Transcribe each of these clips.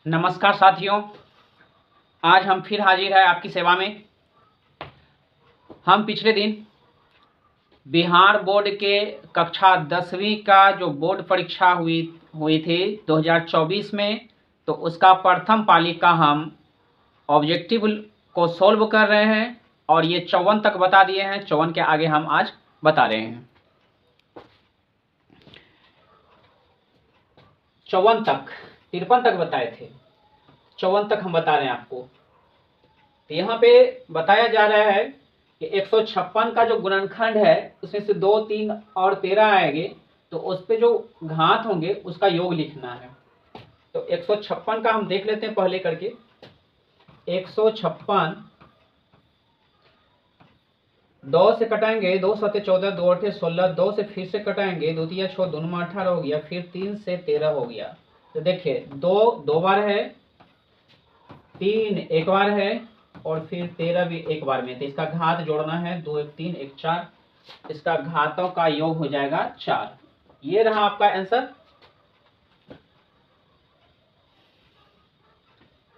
नमस्कार साथियों, आज हम फिर हाजिर है आपकी सेवा में। हम पिछले दिन बिहार बोर्ड के कक्षा 10वीं का जो बोर्ड परीक्षा हुई थी 2024 में, तो उसका प्रथम पाली का हम ऑब्जेक्टिव को सॉल्व कर रहे हैं और ये 54 तक बता दिए हैं। 54 के आगे हम आज बता रहे हैं। 54 तक, 53 तक बताए थे, 54 तक हम बता रहे हैं आपको। तो यहाँ पे बताया जा रहा है कि 156 का जो गुणनखंड है उसमें से 2, 3 और 13 आएंगे, तो उस पे जो घात होंगे उसका योग लिखना है। तो 156 का हम देख लेते हैं पहले करके। 156 2 से कटाएंगे, 2 7 14, 2 8 16, 2 से फिर से कटाएंगे, 2 3 6, 2 9 18 हो गया, फिर 3 से 13 हो गया। तो देखिए 2 बार है, 3 एक बार है और फिर 13 भी एक बार में। तो इसका घात जोड़ना है, 2 1 3 1 4, इसका घातों का योग हो जाएगा 4। ये रहा आपका आंसर।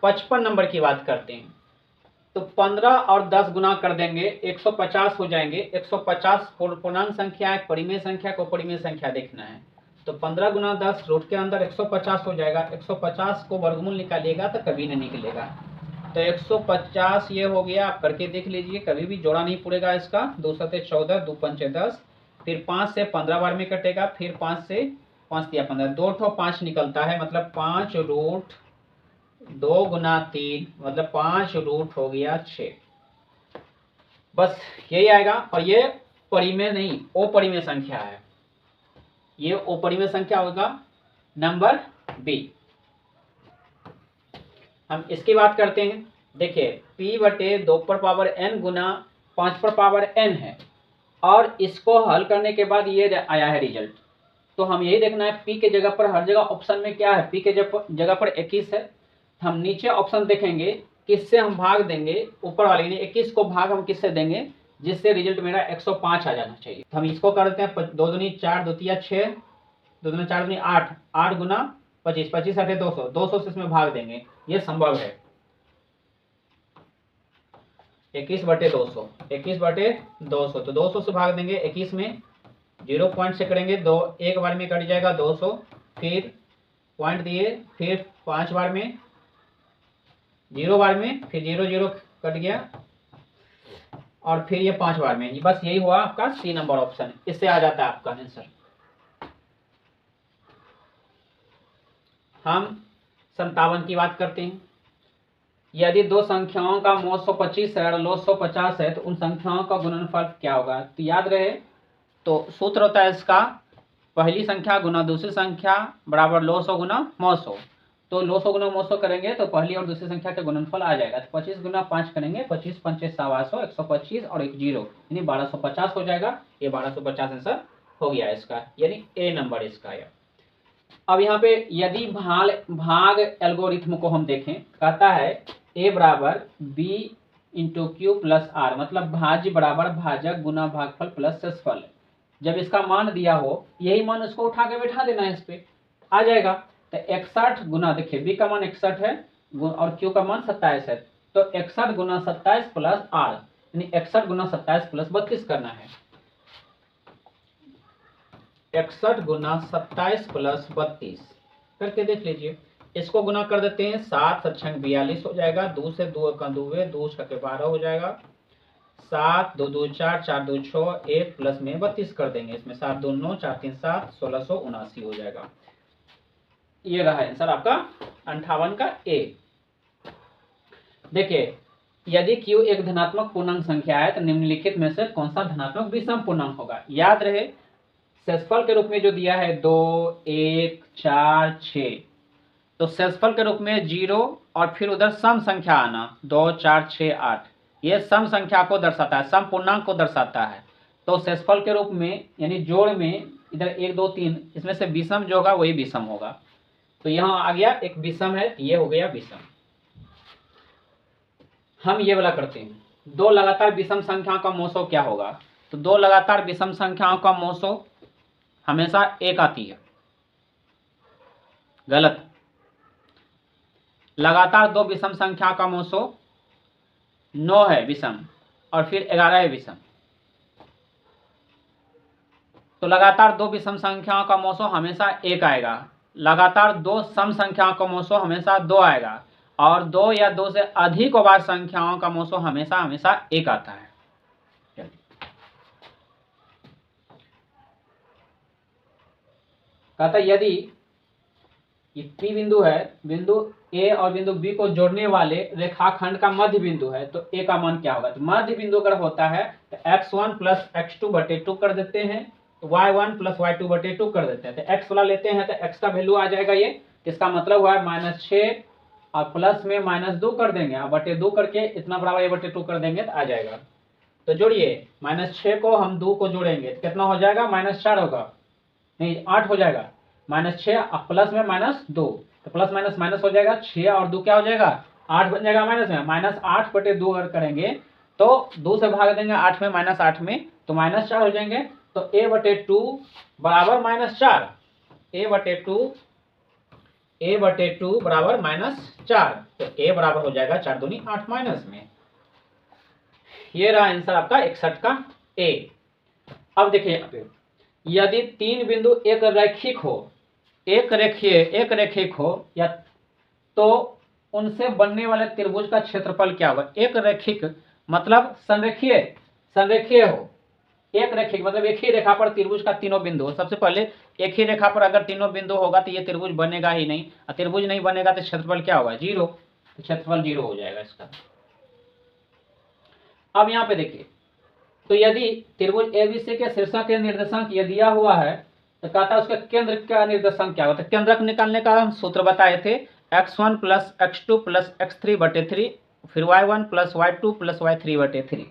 55 नंबर की बात करते हैं तो 15 और 10 गुना कर देंगे, 150 हो जाएंगे। 150 पूर्णांक संख्या है, परिमेय संख्या को परिमेय संख्या देखना है। तो 15 गुना 10 रूट के अंदर 150 हो जाएगा। 150 को वर्गमूल निकालिएगा तो कभी नहीं निकलेगा। तो 150 ये हो गया, आप करके देख लीजिए, कभी भी जोड़ा नहीं पड़ेगा इसका। 2 7 14, 2 5 10, फिर 5 से 15 बार में कटेगा, फिर 5 से 5 दिया 15, 2 ठो 5 निकलता है, मतलब 5 रूट 2 गुना 3, मतलब 5 रूट हो गया 6। बस यही आएगा। और ये परिमेय नहीं, अपरिमेय संख्या है। ये अपरिमेय संख्या होगा नंबर बी। हम इसकी बात करते हैं। देखिए p बटे 2 पर पावर n गुना 5 पर पावर n है, और इसको हल करने के बाद ये आया है रिजल्ट। तो हम यही देखना है p के जगह पर, हर जगह ऑप्शन में क्या है, p के जगह पर 21 है। हम नीचे ऑप्शन देखेंगे किससे हम भाग देंगे, ऊपर वाले ने 21 को भाग हम किससे देंगे, जिससे रिजल्ट मेरा 105 आ जाना चाहिए। तो हम इसको कर देते हैं। 2 दूनी 4, 2 तिया 6, 2 दूनी 4 दूनी 8, 8 गुना 25, 25 8 200, 200 से इसमें भाग देंगे, ये संभव है। 21 बटे 200, 21 बटे 200, तो 200 से भाग देंगे। 21 में 0 पॉइंट से करेंगे, 2 एक बार में कट जाएगा 200, फिर पॉइंट दिए, फिर 5 बार में, 0 बार में, फिर 0 0 कट गया, और फिर ये 5 बार में। बस यही हुआ आपका सी नंबर ऑप्शन। इससे आ जाता है आपका आंसर। हम 57 की बात करते हैं। यदि दो संख्याओं का मोल 125 है और लॉग 150 है, तो उन संख्याओं का गुणनफल क्या होगा। तो याद रहे, तो सूत्र होता है इसका, पहली संख्या गुना दूसरी संख्या बराबर लॉग 100 गुना मॉड 100। तो लॉग 100 गुना मॉड 100 करेंगे तो पहली और दूसरी संख्या का गुणनफल आ जाएगा। तो 25 गुना 5 करेंगे, 25 5 100, 125 और एक 0, यानी 1250 हो जाएगा। ये 1250 आंसर हो गया इसका, यानी ए नंबर इसका है। अब यहाँ पे यदि भाग एल्गोरिथम को हम देखें, कहता है a बराबर b into Q plus R, मतलब भाज्य बराबर भाजक गुना भागफल प्लस शेषफल। जब इसका मान दिया हो, यही मान उसको उठा के बैठा देना है, इस पे आ जाएगा। तो 61 गुना, देखिए b का मान 61 है और q का मान 27 है, तो 61 गुना 27 प्लस आर, यानी 61 गुना 27 प्लस 32 करना है। 61 गुना 27 प्लस 32 करके देख लीजिए। इसको गुना कर देते हैं, 7 7 42 हो जाएगा। 2 से 2 का 2 है, 2 6 के 12 हो जाएगा। 7 2 2 4, 4 2 6, 1 प्लस में 32 कर देंगे। इसमें 7 2 9, 4 3 7, 1679 हो जाएगा। ये रहा आंसर आपका 58 का ए। देखिए यदि q एक धनात्मक पूर्णांक संख्या है, तो निम्नलिखित में से कौन सा धनात्मक विषम पूर्णांक होगा। याद रहे, शेषफल के रूप में जो दिया है 2 1 4 6, तो शेषफल के रूप में 0 और फिर उधर सम संख्या आना 2 4 6 8, ये सम संख्या को दर्शाता है, सम पूर्णांक को दर्शाता है। तो शेषफल के रूप में यानी जोड़ में इधर 1 2 3, इसमें से विषम जो होगा वही विषम होगा। तो यहाँ आ गया एक विषम है, ये हो गया विषम। हम ये वाला करते हैं, दो लगातार विषम संख्याओं का मोसो क्या होगा। तो दो लगातार विषम संख्याओं का मोसो हमेशा एक आती है, गलत। लगातार दो विषम संख्या का मोसो 9 है विषम, और फिर 11 है विषम। तो लगातार दो विषम संख्याओं का मोसो हमेशा 1 आएगा, लगातार दो सम संख्याओं का मोसो हमेशा 2 आएगा, और 2 या 2 से अधिक बार संख्याओं का मोसो हमेशा हमेशा 1 आता है। कहता यदि ये P बिंदु है, बिंदु A और बिंदु B को जोड़ने वाले रेखाखंड का मध्य बिंदु है, तो A का मान क्या होगा? तो मध्य बिंदु अगर होता है तो x1 प्लस x2 बटे 2 कर देते हैं, तो y1 प्लस y2 बटे 2 कर देते हैं। तो x वाला लेते हैं तो x का वैल्यू आ जाएगा ये, इसका मतलब हुआ -6 और प्लस में -2 कर देंगे और बटे 2 करके इतना बराबर ये बटे 2 कर देंगे तो आ जाएगा। तो जोड़िए, -6 को हम 2 को जोड़ेंगे तो कितना हो जाएगा? -4 होगा, नहीं 8 हो जाएगा। -6 प्लस में -2, तो प्लस माइनस माइनस हो जाएगा, 6 और 2 क्या हो जाएगा? 8 बन जाएगा माइनस में, -8 बटे 2 अगर करेंगे तो 2 से भाग देंगे 8 में, -8 में, तो -4 हो जाएंगे। तो a बटे 2 बराबर -4, a बटे 2 बराबर -4, तो a बराबर हो जाएगा 4 दूनी 8 माइनस में। ये रहा आंसर आपका 61 का a। अब देखिए यहाँ पे, यदि 3 बिंदु एक रेखिक हो या तो उनसे बनने वाले त्रिभुज का क्षेत्रफल क्या होगा? एक रेखिक मतलब संरेखीय हो, एक रेखिक मतलब एक ही रेखा पर त्रिभुज का तीनों बिंदु हो। सबसे पहले एक ही रेखा पर अगर तीनों बिंदु होगा तो ये त्रिभुज बनेगा ही नहीं, और त्रिभुज नहीं बनेगा तो क्षेत्रफल क्या होगा? 0, तो क्षेत्रफल 0 हो जाएगा इसका। अब यहाँ पे देखिए, तो यदि त्रिभुज एबीसी के शीर्षक के निर्देशांक ये दिया हुआ है तो कहता है उसके केंद्र का निर्देशांक क्या होता है? केंद्रक निकालने का हम सूत्र बताए थे, x1 plus x2 plus x3 बटे 3, फिर y1 plus y2 plus y3 बटे 3।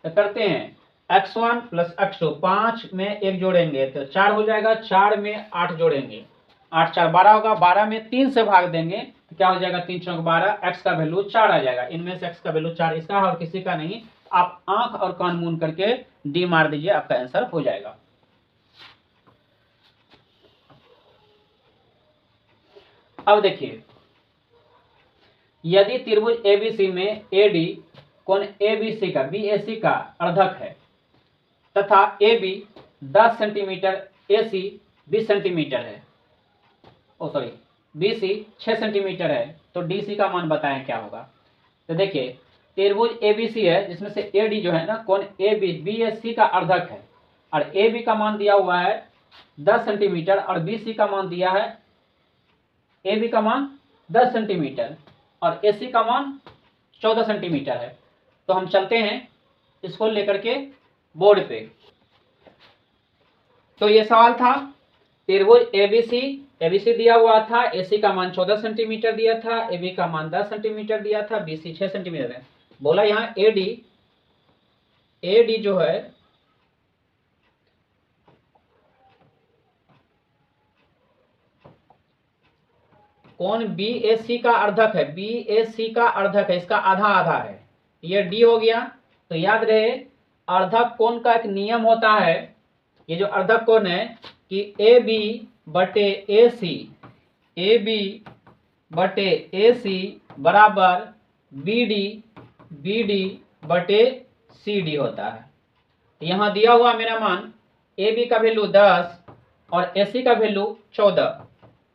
तो करते हैं, x1 प्लस x2 5 में 1 जोड़ेंगे तो 4 हो जाएगा, 4 में 8 जोड़ेंगे, 8 4 12 होगा, 12 में 3 से भाग देंगे तो क्या हो जाएगा? 3 चौक 12, x का वैल्यू 4 आ जाएगा। इनमें से x का वैल्यू 4 इसका और किसी का नहीं। आप आंख और कान मूंद करके डी मार दीजिए, आपका आंसर हो जाएगा। अब देखिए, यदि त्रिभुज एबीसी में एडी कोण एबीसी का बीएसी का अर्धक है तथा एबी 10 सेंटीमीटर, एसी 20 सेंटीमीटर है, बीसी 6 सेंटीमीटर है, तो डीसी का मान बताएं क्या होगा? तो देखिए, त्रिभुज एबीसी है जिसमें से एडी जो है ना कोण एबी बीएसी का अर्धक है, और एबी का मान दिया हुआ है 10 सेंटीमीटर और बीसी का मान दिया है, एबी का मान 10 सेंटीमीटर और एसी का मान 14 सेंटीमीटर है। तो हम चलते हैं इसको लेकर के बोर्ड पे। तो ये सवाल था, त्रिभुज एबीसी दिया हुआ था, एसी का मान 14 सेंटीमीटर दिया था, एबी का मान 10 सेंटीमीटर दिया था, बीसी 6 सेंटीमीटर है। बोला यहाँ एडी जो है कौन बीएसी का अर्धक है, बीएसी का अर्धक है, इसका आधा आधा है, ये डी हो गया। तो याद रहे, अर्धक कोण का एक नियम होता है, ये जो अर्धक कोण है कि ए बी बटे ए सी बराबर बी डी बटे सी डी होता है। यहाँ दिया हुआ मेरा मान ए बी का वैल्यू 10 और ए सी का वैल्यू 14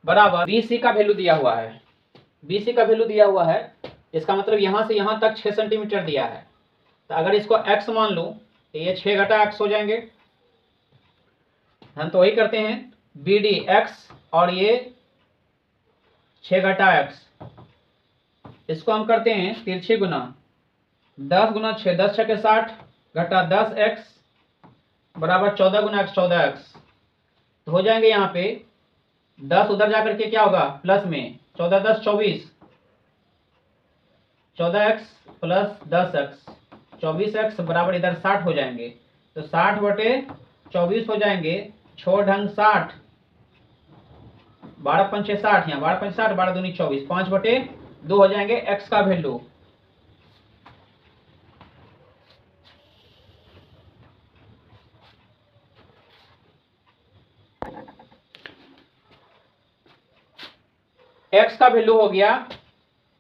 बराबर बीसी का वैल्यू दिया हुआ है, बीसी का वैल्यू दिया हुआ है, इसका मतलब यहाँ से यहाँ तक 6 सेंटीमीटर दिया है। तो अगर इसको x मान लूँ तो ये 6 घटा x हो जाएंगे, हम तो वही करते हैं, बी डी एक्स और ये 6 घटा x, इसको हम करते हैं तिरछी गुना, 10 गुना 6 10 6 के 60 घटा 10x बराबर 14 गुना x 14x, तो हो जाएंगे यहाँ पे 10 उधर जाकर के क्या होगा? प्लस में 14 10 24, 14x प्लस 10x 24x बराबर इधर 60 हो जाएंगे, तो 60 बटे 24 हो जाएंगे, 6 ढंग 60, 12 पंचे 60, यहाँ 12 पंचे 60, 12 दूनी 24, 5 बटे 2 हो जाएंगे x का वैल्यू। x का वैल्यू हो गया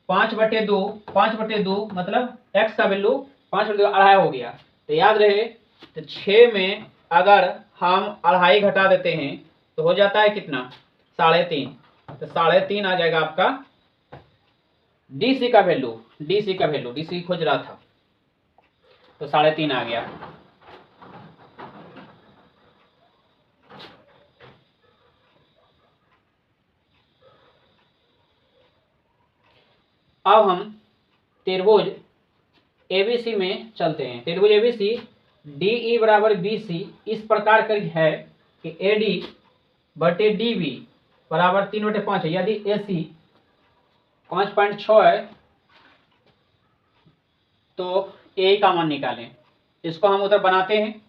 5/2, 5/2 मतलब x का वैल्यू 5/2 अढ़ाई हो गया। तो याद रहे, तो 6 में अगर हम अढ़ाई घटा देते हैं तो हो जाता है कितना, 3.5। तो 3.5 आ जाएगा आपका डीसी का वैल्यू, डीसी खोज रहा था, तो 3.5 आ गया। अब हम त्रिभुज एबीसी में चलते हैं। त्रिभुज एबीसी डीई बराबर बीसी इस प्रकार का है कि एडी बटे डीबी बराबर 3/5 है। यदि एसी 5.6 है तो ए का मान निकालें। इसको हम उधर बनाते हैं।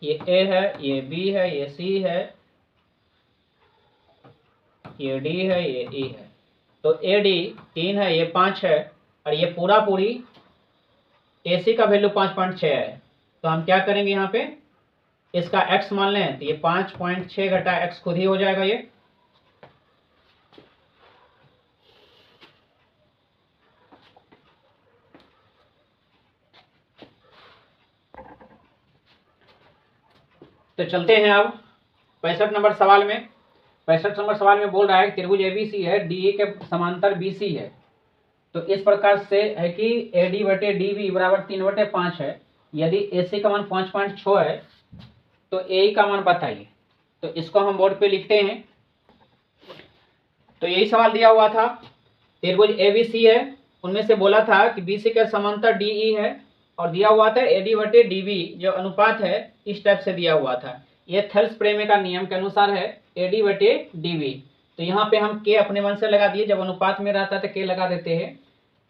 ये ए है, ये बी है, ये सी है, ये डी है, ये ई है। तो ए डी 3 है, ये 5 है, और ये पूरा पूरी एसी का वैल्यू 5.6 है। तो हम क्या करेंगे, यहाँ पे इसका x मान लें, तो ये 5.6 घटा x खुद ही हो जाएगा ये। तो चलते हैं अब 65 नंबर सवाल में। 65 नंबर सवाल में बोल रहा है कि त्रिभुज एबीसी है, डीए के समांतर बीसी है। तो इस प्रकार से है कि एडी बटे डीबी बराबर 3/5 है। यदि एसी का मान 5.6 है तो ए का मान बताइए। तो इसको हम बोर्ड पे लिखते हैं। तो यही सवाल दिया हुआ था, त्रिभुज एबीसी है, उनमें से बोला था कि बीसी के समांतर डीई है, और दिया हुआ था एडी बटे डीबी जो अनुपात है इस टाइप से दिया हुआ था। ये थेल्स प्रेमे का नियम के अनुसार है, एडी बटे डीबी। तो यहाँ पे हम के अपने मन से लगा दिए, जब अनुपात में रहता है तो के लगा देते हैं।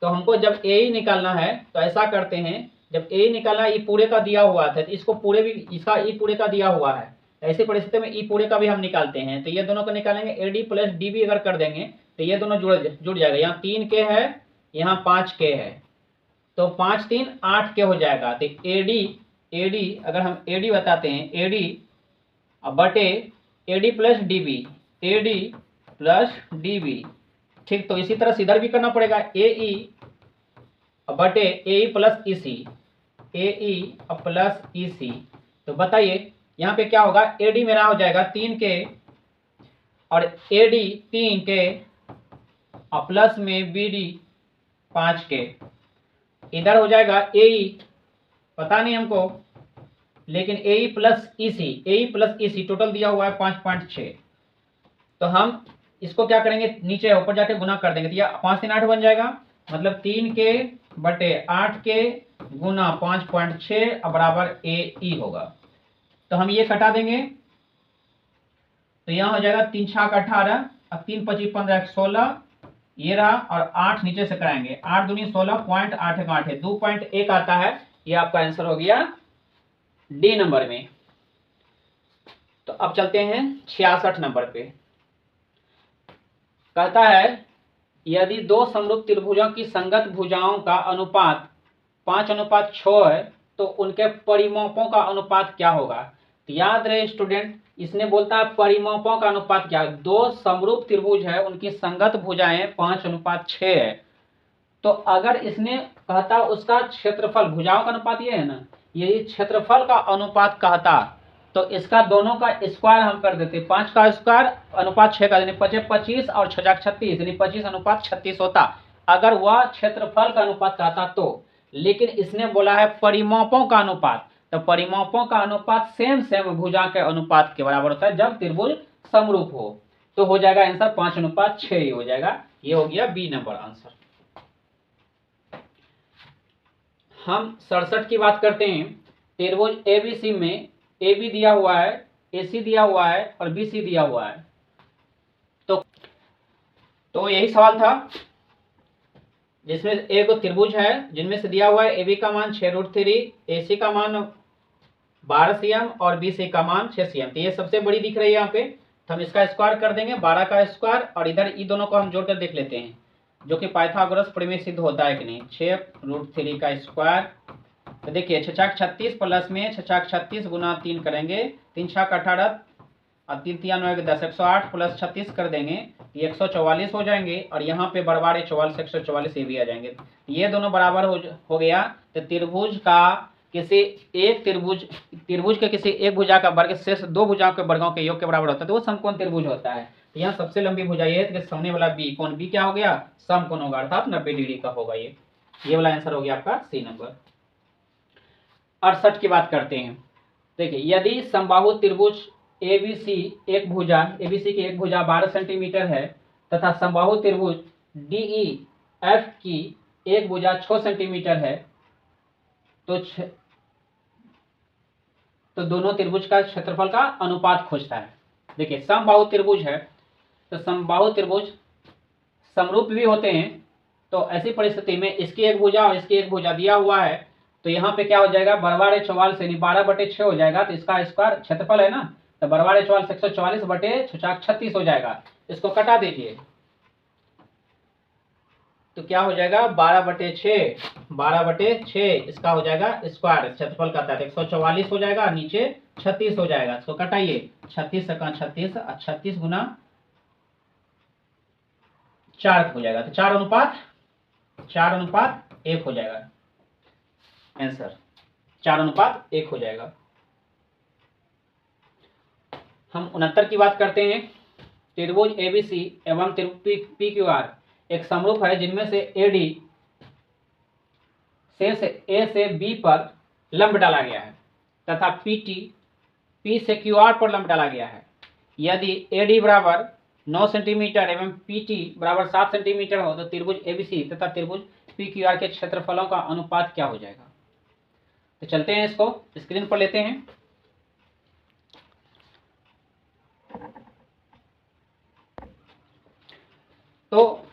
तो हमको जब ए ही निकालना है तो ऐसा करते हैं, जब ए निकालना है, ई पूरे का दिया हुआ था, तो इसको पूरे भी, इसका ई पूरे का दिया हुआ है, ऐसी परिस्थिति में ई पूरे का भी हम निकालते हैं। तो ये दोनों को निकालेंगे, एडी प्लस डीबी अगर कर देंगे तो ये दोनों जुड़ जाएगा। यहाँ 3 के है, यहाँ 5 के है, तो 5 3 8 के हो जाएगा। तो एडी अगर हम एडी बताते हैं, एडी बटे AD plus DB, AD plus DB, ठीक। तो इसी तरह से इधर भी करना पड़ेगा, एई बटे एई प्लस ईसी, एई प्लस ईसी। तो बताइए यहाँ पे क्या होगा, एडी मेरा हो जाएगा 3 के, और एडी 3 के प्लस में बीडी 5 के, इधर हो जाएगा एई, पता नहीं हमको, लेकिन एई प्लस ईसी टोटल दिया हुआ है 5.6। तो हम इसको क्या करेंगे, नीचे ऊपर जाके गुना कर देंगे, तो यह 5 3 8 बन जाएगा। मतलब 3 के बटे 8 के गुना 5.6 बराबर ए ई होगा। तो हम ये कटा देंगे, तो यहाँ हो जाएगा 3 6 18 और 3 25 15 16, ये रहा, और 8 नीचे से कराएंगे, 8 दूनी 16, 0.8 है, 2.1 आता है। ये आपका आंसर हो गया डी नंबर में। तो अब चलते हैं 66 नंबर पे। कहता है यदि दो समरूप त्रिभुजों की संगत भुजाओं का अनुपात 5:6 है तो उनके परिमापों का अनुपात क्या होगा। तो याद रहे स्टूडेंट, इसने बोलता है परिमापों का अनुपात क्या है। दो समरूप त्रिभुज है, उनकी संगत भुजाएं 5:6 है। तो अगर इसने कहता उसका क्षेत्रफल, भुजाओं का अनुपात ये है ना, यदि क्षेत्रफल का अनुपात कहता तो इसका दोनों का स्क्वायर हम कर देते, 5 का स्क्वायर अनुपात 6 का, यानी 25 और 6 36, यानी 25:36 होता अगर वह क्षेत्रफल का अनुपात कहता तो। लेकिन इसने बोला है परिमापों का अनुपात, तो परिमापों का अनुपात सेम भुजा के अनुपात के बराबर होता है जब त्रिभुज समरूप हो। तो हो जाएगा आंसर 5:6 ही हो जाएगा। ये हो गया बी नंबर आंसर। हम 67 की बात करते हैं। त्रिभुज एबीसी में ए बी दिया हुआ है, ए सी दिया हुआ है और बी सी दिया हुआ है। तो यही सवाल था जिसमें एक त्रिभुज है जिनमें से दिया हुआ है ए बी का मान 6√3, ए सी का मान 12 cm और बी सी का मान 6 cm। तो ये सबसे बड़ी दिख रही है यहाँ पे, तो हम इसका स्क्वायर कर देंगे 12 का स्क्वायर, और इधर ई दोनों को हम जोड़कर देख लेते हैं जो कि पाइथागोरस प्रमेय सिद्ध होता है कि नहीं। 6√3 का स्क्वायर तो देखिए 6 छाक 36 प्लस में 6 छाक 36 गुना 3 करेंगे, 3 छाक 18 और 3 तिया 9 10, 108 प्लस 36 कर देंगे, ये 144 हो जाएंगे। और यहाँ पे बराबर 44 144 ये भी आ जाएंगे। ये दोनों बराबर हो गया। तो त्रिभुज का किसी एक त्रिभुज के किसी एक भुजा का वर्ग शेष दो भुजाओं के वर्गों के योग के बराबर होता है, तो वो समकोण त्रिभुज होता है। तो यहाँ सबसे लंबी भुजा ये है, सामने वाला बी कोण बी क्या हो गया, समकोण होगा, अर्थात 90 डिग्री का होगा। ये वाला आंसर हो गया आपका सी नंबर। 68 की बात करते हैं। देखिए यदि समबाहु त्रिभुज एबीसी की एक भुजा 12 सेंटीमीटर है तथा समबाहु त्रिभुज डीईएफ की एक भुजा 6 सेंटीमीटर है, तो दोनों त्रिभुज का क्षेत्रफल का अनुपात खोजता है। देखिए समबाहु त्रिभुज है, तो समबाहु त्रिभुज समरूप भी होते हैं। तो ऐसी परिस्थिति में इसकी एक भुजा और इसकी एक भुजा दिया हुआ है, तो यहाँ पे क्या हो जाएगा, बराबर 44 यानी 12/6 हो जाएगा। तो इसका स्क्वायर क्षेत्रफल है ना, तो बराबर 44 144 बटे 36 हो जाएगा। इसको कटा दीजिए तो क्या हो जाएगा, 12/6 इसका हो जाएगा स्क्वायर क्षेत्रफल का, 144 हो जाएगा, नीचे 36 हो जाएगा। इसको कटाइए, 36 सका 36 और 36 गुना 4 हो जाएगा, तो 4:1 हो जाएगा आंसर, 4:1 हो जाएगा। हम 69 की बात करते हैं। त्रिभुज एबीसी एवं त्रिभुज पीक्यूआर एक समरूप है जिनमें से एडी शेष ए से बी पर लंब डाला गया है तथा पीटी पी से क्यूआर पर लंब डाला गया है। यदि एडी बराबर 9 सेंटीमीटर एवं पीटी बराबर 7 सेंटीमीटर हो, तो त्रिभुज एबीसी तथा त्रिभुज पीक्यूआर के क्षेत्रफलों का अनुपात क्या हो जाएगा। तो चलते हैं, इसको स्क्रीन पर लेते हैं। तो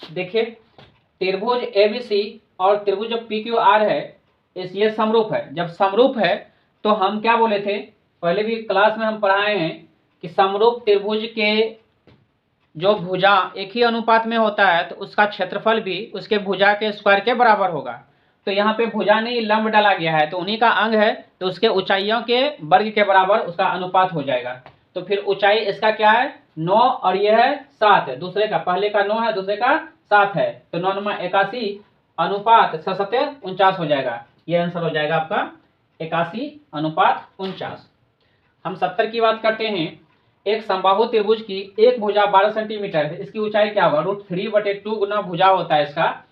देखिए त्रिभुज एबीसी और त्रिभुज जो पीक्यूआर है ये समरूप है। जब समरूप है तो हम क्या बोले थे, पहले भी क्लास में हम पढ़ाए हैं कि समरूप त्रिभुज के जो भुजा एक ही अनुपात में होता है तो उसका क्षेत्रफल भी उसके भुजा के स्क्वायर के बराबर होगा। तो यहाँ पे भुजा नहीं लंब डाला गया है, तो उन्हीं का अंग है, तो उसके ऊंचाइयों के वर्ग के बराबर उसका अनुपात हो जाएगा। तो फिर ऊंचाई इसका क्या है, 9 और यह है 7 है, दूसरे का पहले का 9 है, दूसरे का 7 है, तो 9×81 अनुपात 6×7 49 हो जाएगा। ये आंसर हो जाएगा आपका 81:49। हम 70 की बात करते हैं। एक समबाहु त्रिभुज की एक भुजा 12 सेंटीमीटर है, इसकी ऊंचाई क्या होगा, √3/2 गुना भुजा होता है इसका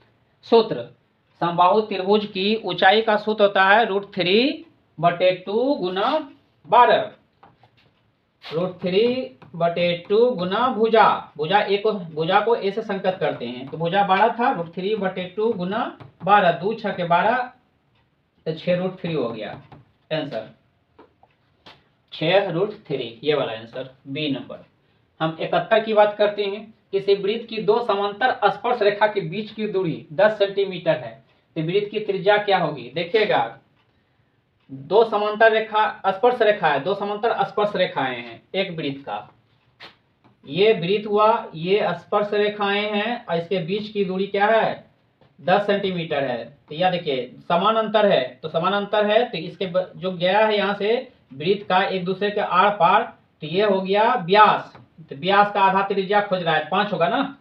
सूत्र। समबाहु त्रिभुज की ऊंचाई का सूत्र होता है √3/2 गुना 12, √3/2 गुना भुजा को ए से संकेत करते हैं। तो भुजा 12 था, √3/2 गुना 12, 2 6 के 12, तो 6√3 हो गया आंसर, 6√3, ये वाला आंसर बी नंबर। हम 71 की बात करते हैं। किसी वृत्त की दो समांतर स्पर्श रेखा के बीच की दूरी 10 सेंटीमीटर है, तो वृत्त की त्रिज्या क्या होगी। देखिएगा दो समांतर स्पर्श रेखाएं हैं एक वृत्त का, ये वृत्त हुआ, ये स्पर्श रेखाएं हैं और इसके बीच की दूरी क्या है, 10 सेंटीमीटर है। तो यह देखिए समान अंतर है, तो इसके जो गया है यहाँ से वृत्त का एक दूसरे के आर पार, तो ये हो गया व्यास। तो व्यास का आधा त्रिज्या खोज रहा है, 5 होगा ना,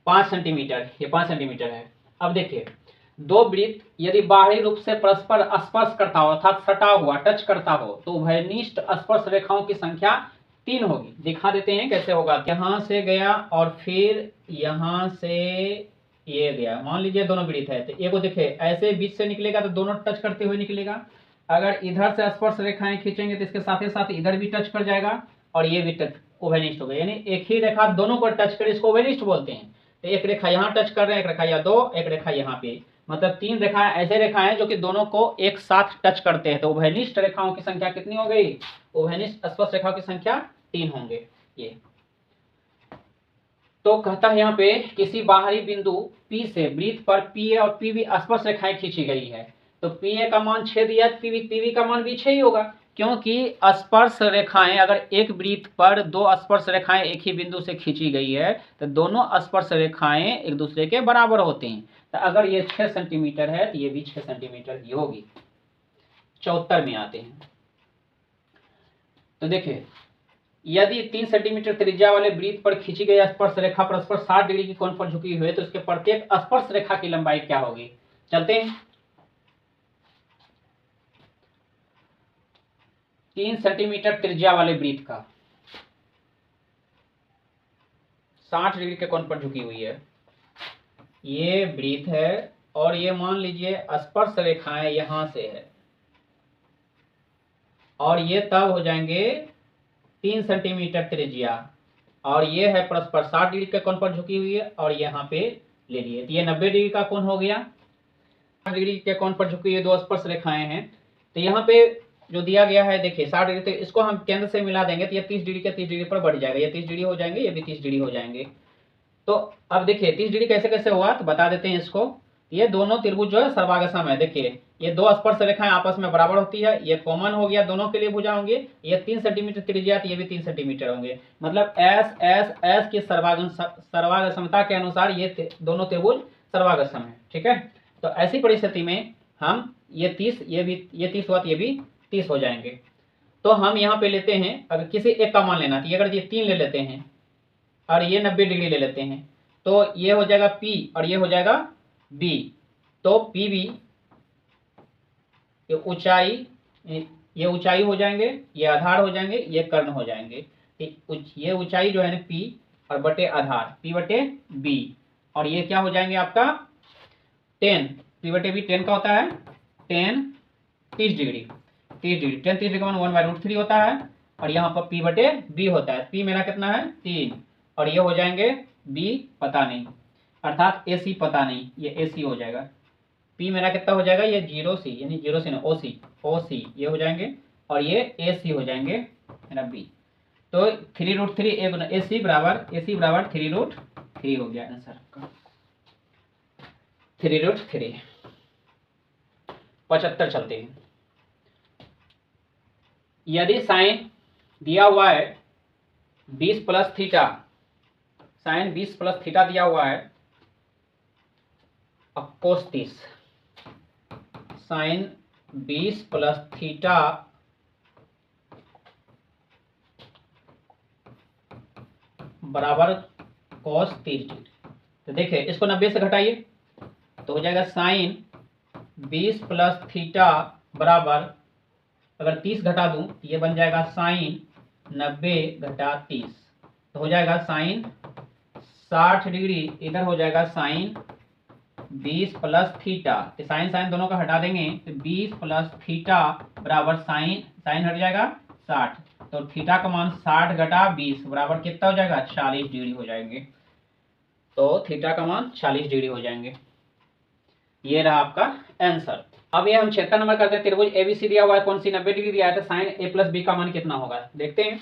5 सेंटीमीटर, ये 5 सेंटीमीटर है। अब देखिए दो वृत्त यदि बाहरी रूप से परस्पर स्पर्श करता हो अर्थात सटा हुआ टच करता हो, तो उभयनिष्ठ स्पर्श रेखाओं की संख्या 3 होगी। दिखा देते हैं कैसे होगा। यहाँ से गया और फिर यहाँ से ये गया, मान लीजिए दोनों वृत्त है, तो एक देखिए ऐसे बीच से निकलेगा तो दोनों टच करते हुए निकलेगा। अगर इधर से स्पर्श रेखाएं खींचेंगे तो इसके साथ ही साथ इधर भी टच कर जाएगा और ये भी टच उभयनिष्ठ हो गया, यानी एक ही रेखा दोनों को टच करे, इसको उभयनिष्ठ बोलते हैं। तो एक रेखा यहाँ टच कर रहे हैं, एक रेखा यहाँ, दो एक रेखा यहाँ पे, मतलब 3 रेखाएं ऐसे रेखाएं जो कि दोनों को एक साथ टच करते हैं। तो उभयनिष्ठ रेखाओं की संख्या कितनी हो गई, उभयनिष्ठ स्पर्श रेखाओं की संख्या 3 होंगे। ये तो कहता है यहाँ पे किसी बाहरी बिंदु P से वृत्त पर PA और PB स्पर्श रेखाएं खींची गई है, तो PA का मान 6 दिया, PB का मान भी 6 ही होगा, क्योंकि स्पर्श रेखाएं अगर एक वृत्त पर दो स्पर्श रेखाएं एक ही बिंदु से खींची गई है तो दोनों स्पर्श रेखाएं एक दूसरे के बराबर होते हैं। तो अगर ये 6 सेंटीमीटर है तो ये भी 6 सेंटीमीटर की होगी। 74 में आते हैं। तो देखिए, यदि 3 सेंटीमीटर त्रिज्या वाले वृत्त पर खींची गई स्पर्श रेखा परस्पर 60 डिग्री के कोण पर झुकी हुई है तो उसके प्रत्येक स्पर्श रेखा की लंबाई क्या होगी। चलते हैं। 3 सेंटीमीटर त्रिज्या वाले वृत्त का 60 डिग्री के कोण पर झुकी हुई है, ये वृत्त है और ये मान लीजिए स्पर्श रेखाएं यहां से है और ये तब हो जाएंगे 3 सेंटीमीटर त्रिज्या और ये है परस्पर 60 डिग्री के कोण पर झुकी हुई है और यहाँ पे ले लिए तो ये 90 डिग्री का कोण हो गया। 60 डिग्री के कोण पर झुकी हुई दो स्पर्श रेखाएं हैं तो यहाँ पे जो दिया गया है देखिए 60 डिग्री, तो इसको हम केंद्र से मिला देंगे तो ये 30 डिग्री के 30 डिग्री पर बढ़ जाएगा, ये 30 डिग्री हो जाएंगे, ये भी 30 डिग्री हो जाएंगे। तो अब देखिए 30 डिग्री कैसे कैसे हुआ तो बता देते हैं इसको। ये दोनों त्रिभुज जो है सर्वागसम है। देखिए ये दो स्पर्श रेखाएं आपस में बराबर होती है, ये कॉमन हो गया, दोनों के लिए भुजा होंगे। ये 3 सेंटीमीटर त्रिज्या तो ये भी 3 सेंटीमीटर होंगे, मतलब एस एस एस की सर्वागसमता के अनुसार ये दोनों त्रिभुज सर्वागसम है। ठीक है, तो ऐसी परिस्थिति में हम ये 30 ये 30 हुआ तो ये भी 30 हो जाएंगे। तो हम यहाँ पे लेते हैं, अगर किसी एक का मान लेना तो ये अगर ये 3 ले लेते हैं और ये 90 डिग्री ले लेते हैं तो ये हो जाएगा P और ये हो जाएगा B। तो PB ये ऊंचाई हो जाएंगे, ये आधार हो जाएंगे, ये कर्ण हो जाएंगे। ये ऊंचाई जो है ना P और बटे आधार P बटे B और ये क्या हो जाएंगे आपका 10 P बटे B 10 का होता है 10 30 डिग्री 10 30 डिग्री का मान 1/√3 होता है और यहाँ पर P बटे B होता है। P मेरा कितना है 3 और ये हो जाएंगे B पता नहीं, अर्थात AC पता नहीं, ये AC हो जाएगा। P मेरा कितना हो जाएगा ये 0C यानी 0C ना OC ये हो जाएंगे और ये AC हो जाएंगे मेरा B। तो 3√3 AC बराबर 3√3 हो गया आंसर का 3√3। 75 चलते हैं। यदि साइन दिया हुआ है 20 plus theta, sine 20 plus theta दिया हुआ है अब कोस 30, साइन 20 प्लस थीटा बराबर कोस 30 डिग्री। तो देखिए इसको 90 से घटाइए तो हो जाएगा साइन 20 प्लस थीटा बराबर, अगर 30 घटा दूं तो ये बन जाएगा साइन 90 घटा 30 तो हो जाएगा साइन 60 डिग्री, इधर हो जाएगा साइन 20 प्लस थीटा, तो साइन साइन दोनों का हटा देंगे तो 20 प्लस थीटा बराबर साइन हट जाएगा 60, तो थीटा का मान 60 घटा 20 बराबर कितना हो जाएगा 40 डिग्री हो जाएंगे। तो थीटा का मान 40 डिग्री हो जाएंगे। ये रहा आपका आंसर। अब ये हम 76 नंबर करते हैं। त्रिभुज ABC दिया हुआ है, कौन सी 90 डिग्री दिया है, तो साइन A प्लस B का मान कितना होगा देखते हैं।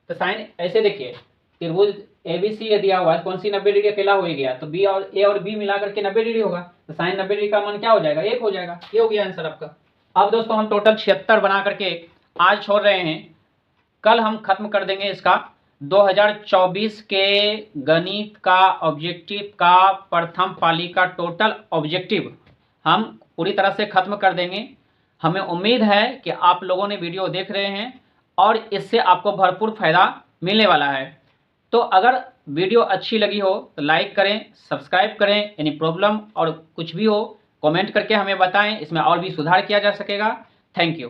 तो साइन ऐसे देखिए त्रिभुज ABC दिया हुआ है, कौन सी 90 डिग्री अकेला हो ही गया तो B और A और B मिला करके 90 डिग्री होगा, तो साइन 90 डिग्री का मान क्या हो जाएगा 1 हो जाएगा। ये हो गया आंसर आपका। अब दोस्तों हम टोटल 76 बना करके आज छोड़ रहे हैं, कल हम खत्म कर देंगे इसका 2024 के गणित का ऑब्जेक्टिव का प्रथम पाली का टोटल ऑब्जेक्टिव हम पूरी तरह से खत्म कर देंगे। हमें उम्मीद है कि आप लोगों ने वीडियो देख रहे हैं और इससे आपको भरपूर फायदा मिलने वाला है। तो अगर वीडियो अच्छी लगी हो तो लाइक करें, सब्सक्राइब करें, एनी प्रॉब्लम और कुछ भी हो कमेंट करके हमें बताएं, इसमें और भी सुधार किया जा सकेगा। Thank you.